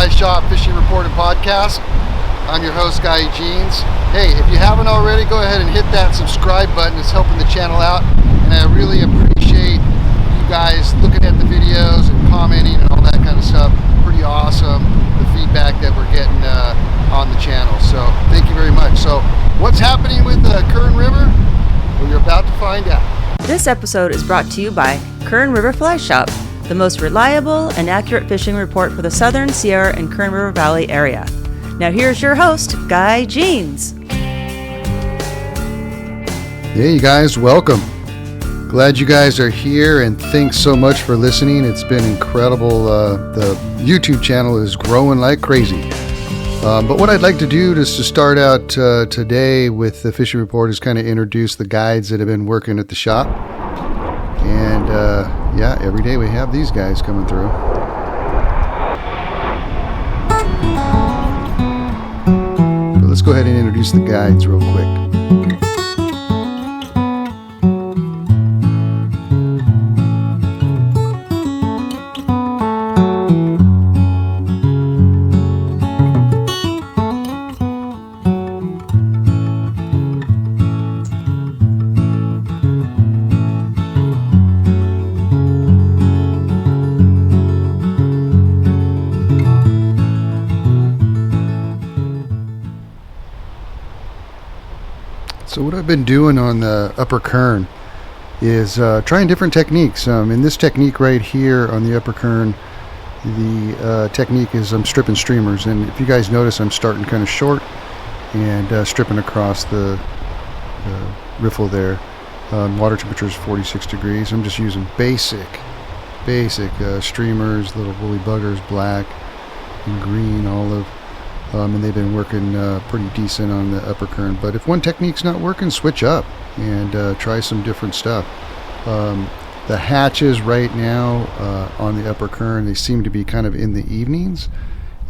Fly Shop Fishing Report and Podcast. I'm your host, Guy Jeans. Hey, if you haven't already, go ahead and hit that subscribe button. It's helping the channel out, and I really appreciate you guys looking at the videos and commenting and all that kind of stuff. Pretty awesome, the feedback that we're getting on the channel. So thank you very much. So what's happening with the Kern River? Well, you're about to find out. This episode is brought to you by Kern River Fly Shop, the most reliable and accurate fishing report for the Southern, Sierra, and Kern River Valley area. Now here's your host, Guy Jeans. Hey, you guys, welcome. Glad you guys are here, and thanks so much for listening. It's been incredible. The YouTube channel is growing like crazy. But what I'd like to do is to start out today with the fishing report is kind of introduce the guides that have been working at the shop. And yeah, every day we have these guys coming through. But let's go ahead and introduce the guides real quick. So what I've been doing on the upper Kern is trying different techniques. In this technique right here on the upper Kern, the technique is I'm stripping streamers. And if you guys notice, I'm starting kind of short and stripping across the riffle there. Water temperature is 46 degrees. I'm just using basic streamers, little woolly buggers, black and green, olive. And they've been working pretty decent on the upper Kern. But if one technique's not working, switch up and try some different stuff. The hatches right now on the upper Kern, they seem to be kind of in the evenings.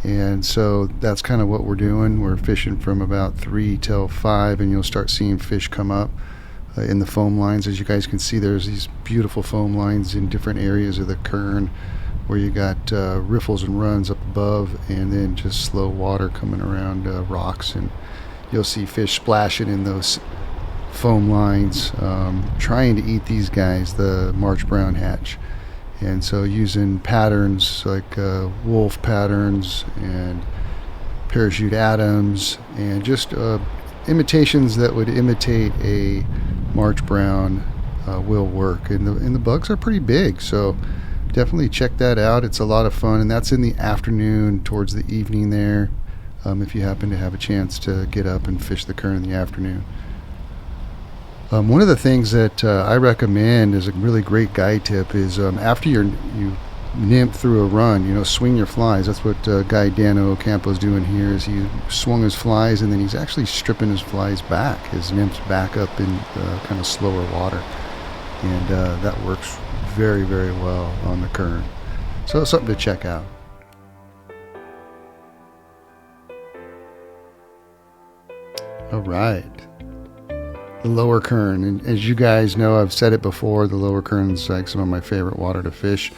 And so that's kind of what we're doing. We're fishing from about 3 till 5, and you'll start seeing fish come up in the foam lines. As you guys can see, there's these beautiful foam lines in different areas of the Kern, where you got riffles and runs up above, and then just slow water coming around rocks, and you'll see fish splashing in those foam lines, trying to eat these guys, the March brown hatch. And so using patterns like wolf patterns and parachute Adams, and just imitations that would imitate a March brown will work. And the bugs are pretty big, so definitely check that out. It's a lot of fun, and that's in the afternoon towards the evening there, if you happen to have a chance to get up and fish the Kern in the afternoon. One of the things that I recommend as a really great guide tip is after you nymph through a run, swing your flies. That's what Guy Dano Ocampo's doing here, is he swung his flies, and then he's actually stripping his flies back, his nymphs back up in kind of slower water. And that works very, very well on the Kern. So it's something to check out. All right. The lower Kern. And as you guys know, I've said it before, the lower Kern is like some of my favorite water to fish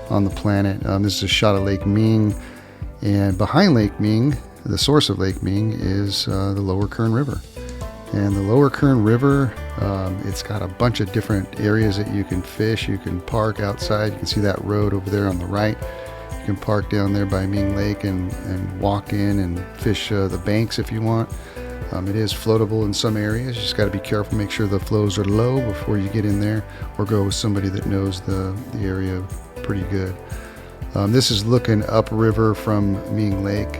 on the planet. This is a shot of Lake Ming. And behind Lake Ming, the source of Lake Ming, is the lower Kern River. And the lower Kern River, it's got a bunch of different areas that you can fish. You can park outside. You can see that road over there on the right. You can park down there by Ming Lake and walk in and fish the banks if you want. It is floatable in some areas. You just got to be careful, make sure the flows are low before you get in there, or go with somebody that knows the area pretty good. This is looking upriver from Ming Lake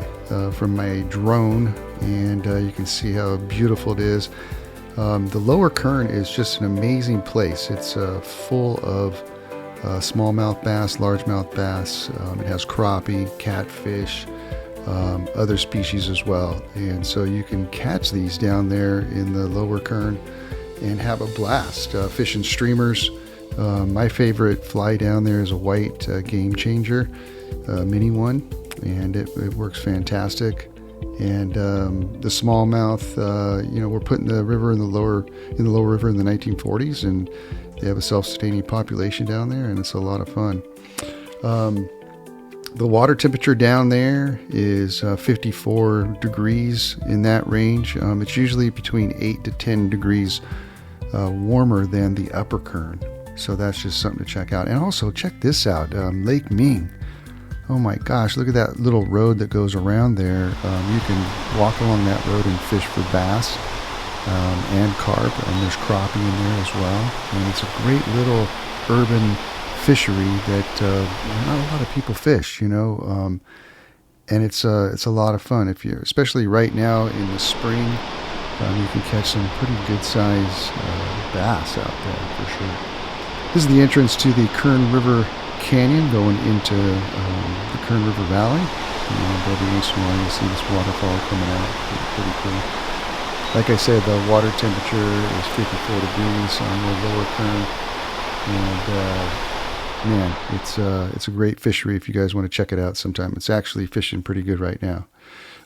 from my drone, and you can see how beautiful it is. The lower Kern is just an amazing place. It's full of smallmouth bass, largemouth bass. It has crappie, catfish, other species as well. And so you can catch these down there in the lower Kern and have a blast fishing streamers. My favorite fly down there is a white Game Changer mini one, and it works fantastic. And the smallmouth, we're putting the river in the lower river in the 1940s, and they have a self-sustaining population down there, and it's a lot of fun. The water temperature down there is 54 degrees, in that range. It's usually between 8 to 10 degrees warmer than the upper Kern. So that's just something to check out. And also check this out, Lake Ming. Oh my gosh, look at that little road that goes around there. You can walk along that road and fish for bass and carp, and there's crappie in there as well. And it's a great little urban fishery that not a lot of people fish, and it's a lot of fun. If you, especially right now in the spring, you can catch some pretty good size bass out there for sure. This is the entrance to the Kern River Canyon going into the Kern River Valley. Every once in a while you see this waterfall coming out. Pretty cool. Like I said, the water temperature is 54 degrees on the lower Kern, and man, it's a great fishery if you guys want to check it out sometime. It's actually fishing pretty good right now.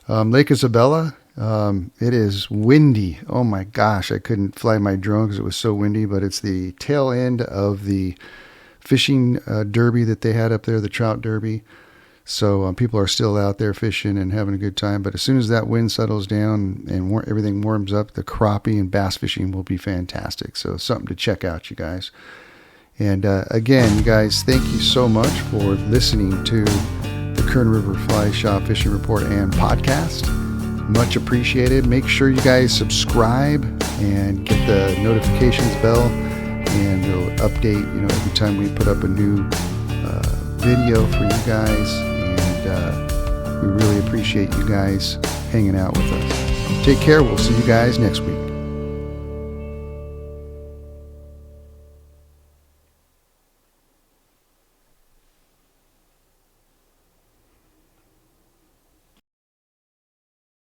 Lake Isabella, it is windy. Oh my gosh, I couldn't fly my drone because it was so windy, but it's the tail end of the fishing derby that they had up there, the trout derby. So people are still out there fishing and having a good time. But as soon as that wind settles down and everything warms up, the crappie and bass fishing will be fantastic. So something to check out, you guys. And again, you guys, thank you so much for listening to the Kern River Fly Shop Fishing Report and podcast. Much appreciated. Make sure you guys subscribe and get the notifications bell, and it'll update, every time we put up a new video for you guys. And we really appreciate you guys hanging out with us. Take care. We'll see you guys next week.